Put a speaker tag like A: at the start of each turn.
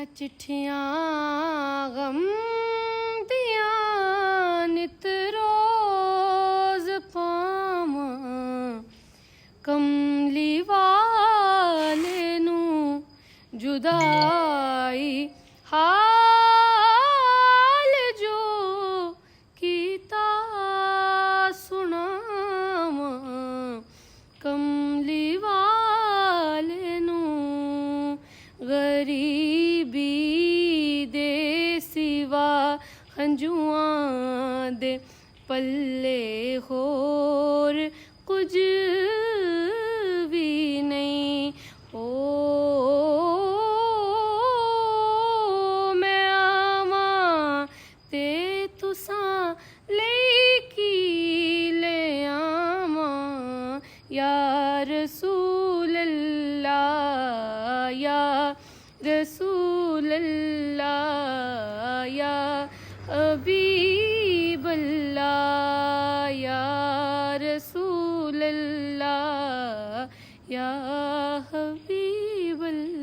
A: मैं चिट्ठियां गम दिया नित रोज पावां कमली वाले नू जुदाई हाल जो कीता सुनावां कमली वाले नू गरीबी दे सिवा हंजुआं दे पल्ले होर कुछ भी नहीं हो मैं आवां ते तुसां लेकी ले आवां या रसूल अल्लाह या रसूल अल्लाह या हबीब अल्लाह या रसूल अल्लाह या हबीब अल्लाह।